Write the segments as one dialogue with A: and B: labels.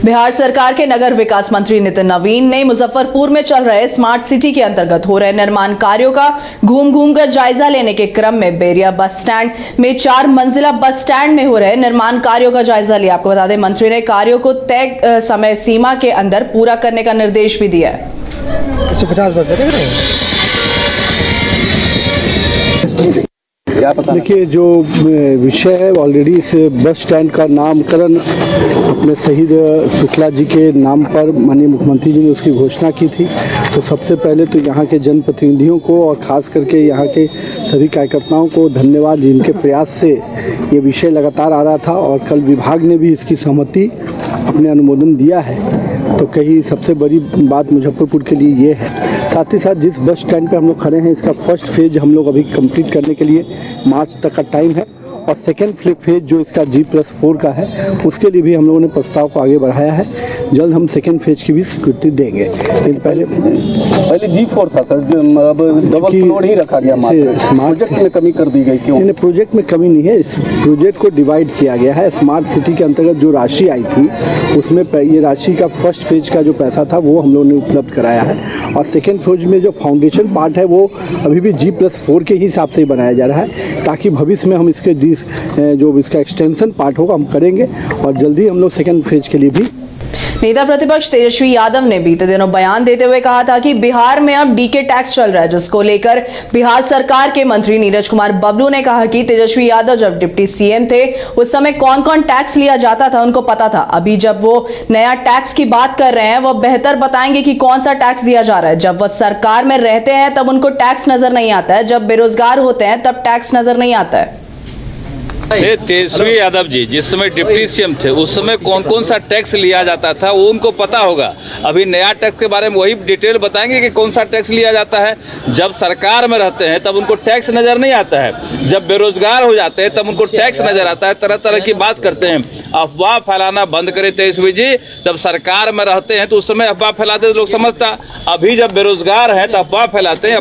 A: बिहार सरकार के नगर विकास मंत्री नितिन नवीन ने मुजफ्फरपुर में चल रहे स्मार्ट सिटी के अंतर्गत हो रहे निर्माण कार्यों का घूम कर जायजा लेने के क्रम में बेरिया बस स्टैंड में 4 मंजिला बस स्टैंड में हो रहे निर्माण कार्यों का जायजा लिया। आपको बता दें, मंत्री ने कार्यों को तय समय सीमा के अंदर पूरा करने का निर्देश भी दिया है।
B: 150 बस देख रहे हैं। देखिए, जो विषय है ऑलरेडी इस बस स्टैंड का नामकरण अपने शहीद शुक्ला जी के नाम पर माननीय मुख्यमंत्री जी ने उसकी घोषणा की थी। तो सबसे पहले तो यहाँ के जनप्रतिनिधियों को और ख़ास करके यहाँ के सभी कार्यकर्ताओं को धन्यवाद, जिनके प्रयास से ये विषय लगातार आ रहा था और कल विभाग ने भी इसकी सहमति अपने अनुमोदन दिया है। तो कहीं सबसे बड़ी बात मुजफ्फरपुर के लिए ये है। साथ ही साथ जिस बस स्टैंड पे हम लोग खड़े हैं, इसका फर्स्ट फेज हम लोग अभी कंप्लीट करने के लिए मार्च तक का टाइम है और सेकेंड फेज जो इसका G+4 का है उसके लिए भी हम लोगों ने प्रस्ताव को आगे बढ़ाया है। जल्द हम सेकेंड फेज की भी स्वीकृति देंगे। लेकिन पहले G4 था सर, अब डबल फ्लोर ही रखा गया। प्रोजेक्ट में कमी कर दी गई क्यों? नहीं, प्रोजेक्ट में कमी नहीं है, इस प्रोजेक्ट को डिवाइड किया गया है। स्मार्ट सिटी के अंतर्गत जो राशि आई थी उसमें ये राशि का फर्स्ट फेज का जो पैसा था वो हम लोगों ने उपलब्ध कराया है और सेकेंड फेज में जो फाउंडेशन पार्ट है वो अभी भी G+4 के हिसाब से ही बनाया जा रहा है, ताकि भविष्य में हम इसके जो इसका एक्सटेंशन पार्ट होगा हम करेंगे और जल्दी हम लोग सेकेंड फेज के लिए भी।
A: नेता प्रतिपक्ष तेजस्वी यादव ने बीते दिनों बयान देते हुए कहा था कि बिहार में अब डीके टैक्स चल रहा है, जिसको लेकर बिहार सरकार के मंत्री नीरज कुमार बबलू ने कहा कि तेजस्वी यादव जब डिप्टी सीएम थे उस समय कौन कौन टैक्स लिया जाता था उनको पता था। अभी जब वो नया टैक्स की बात कर रहे हैं वो बेहतर बताएंगे कि कौन सा टैक्स दिया जा रहा है। जब वो सरकार में रहते हैं तब उनको टैक्स नजर नहीं आता है, जब बेरोजगार होते हैं तब टैक्स नजर नहीं आता है।
C: तेजस्वी यादव जी जिस समय डिप्टी सीएम थे उस समय कौन कौन सा टैक्स लिया जाता था वो उनको पता होगा। अभी नया टैक्स के बारे में वही डिटेल बताएंगे कि कौन सा टैक्स लिया जाता है। जब सरकार में रहते हैं तब उनको टैक्स नज़र नहीं आता है, जब बेरोजगार हो जाते हैं तब उनको टैक्स नज़र आता है। तरह तरह की बात करते हैं। अफवाह फैलाना बंद करें तेजस्वी जी। जब सरकार में रहते हैं तो उस समय अफवाह फैलाते लोग समझता, अभी जब बेरोजगार हैं तो अफवाह फैलाते हैं।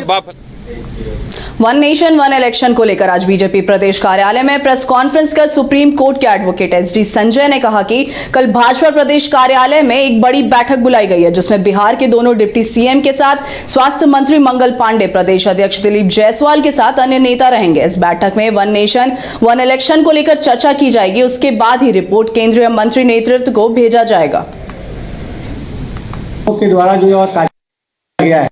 A: वन नेशन वन इलेक्शन को लेकर आज बीजेपी प्रदेश कार्यालय में प्रेस कॉन्फ्रेंस कर सुप्रीम कोर्ट के एडवोकेट एसडी संजय ने कहा कि कल भाजपा प्रदेश कार्यालय में एक बड़ी बैठक बुलाई गई है, जिसमें बिहार के दोनों डिप्टी सीएम के साथ स्वास्थ्य मंत्री मंगल पांडे, प्रदेश अध्यक्ष दिलीप जायसवाल के साथ अन्य नेता रहेंगे। इस बैठक में वन नेशन वन इलेक्शन को लेकर चर्चा की जाएगी। उसके बाद ही रिपोर्ट केंद्रीय मंत्री नेतृत्व को भेजा जाएगा।
D: द्वारा जो गया है,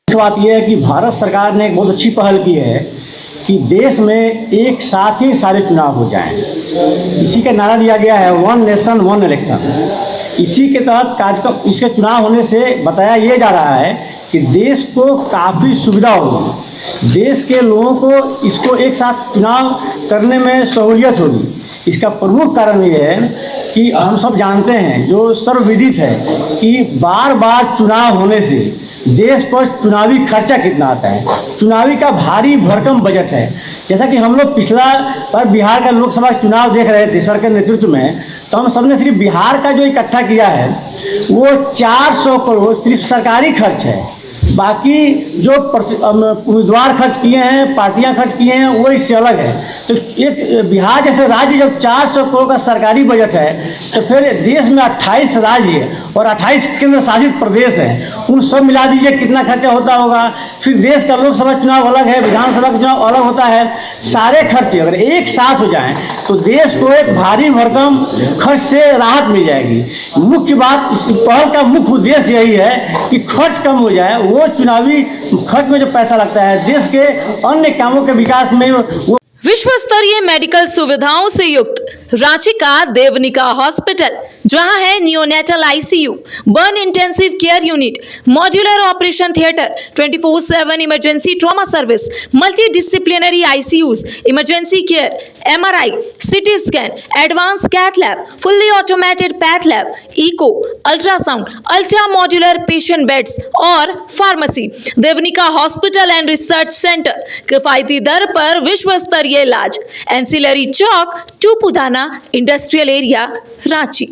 D: बात यह है कि भारत सरकार ने एक बहुत अच्छी पहल की है कि देश में एक साथ ही सारे चुनाव हो जाएं। इसी का नारा दिया गया है वन नेशन वन इलेक्शन। इसी के तहत कार्यक्रम इसके चुनाव होने से बताया ये जा रहा है कि देश को काफ़ी सुविधा होगी, देश के लोगों को इसको एक साथ चुनाव करने में सहूलियत होगी। इसका प्रमुख कारण ये है कि हम सब जानते हैं, जो सर्वविदित है, कि बार बार चुनाव होने से देश पर चुनावी खर्चा कितना आता है। चुनावी का भारी भरकम बजट है। जैसा कि हम लोग पिछला बार बिहार का लोकसभा चुनाव देख रहे थे सर के नेतृत्व में, तो हम सबने सिर्फ बिहार का जो इकट्ठा किया है वो 400 करोड़ सिर्फ सरकारी खर्च है। बाकी जो उम्मीदवार खर्च किए हैं, पार्टियां खर्च किए हैं, वो इससे अलग है। तो एक बिहार जैसे राज्य जब 400 करोड़ का सरकारी बजट है, तो फिर देश में 28 राज्य और 28 केंद्र शासित प्रदेश हैं, उन सब मिला दीजिए कितना खर्चा होता होगा। फिर देश का लोकसभा चुनाव अलग है, विधानसभा का चुनाव अलग होता है। सारे खर्चे अगर एक साथ हो जाएं तो देश को एक भारी भरकम खर्च से राहत मिल जाएगी। मुख्य बात, इस पहल का मुख्य उद्देश्य यही है कि खर्च कम हो जाए। वो चुनावी खर्च में जो पैसा लगता है देश के अन्य कामों के विकास में वो।
E: विश्व स्तरीय मेडिकल सुविधाओं से युक्त रांची का देवनिका हॉस्पिटल, जहां है neonatal ICU, burn intensive care unit, modular operation theatre, 24/7 emergency trauma service, multi disciplinary ICUs, emergency care, MRI, CT scan, advance cath lab, fully automated path lab, echo, ultrasound, ultra modular patient beds और pharmacy. Devnika hospital and research centre, किफायती दर पर विश्व स्तरीय इलाज, ancillary Chowk, Tupudana industrial area, Ranchi.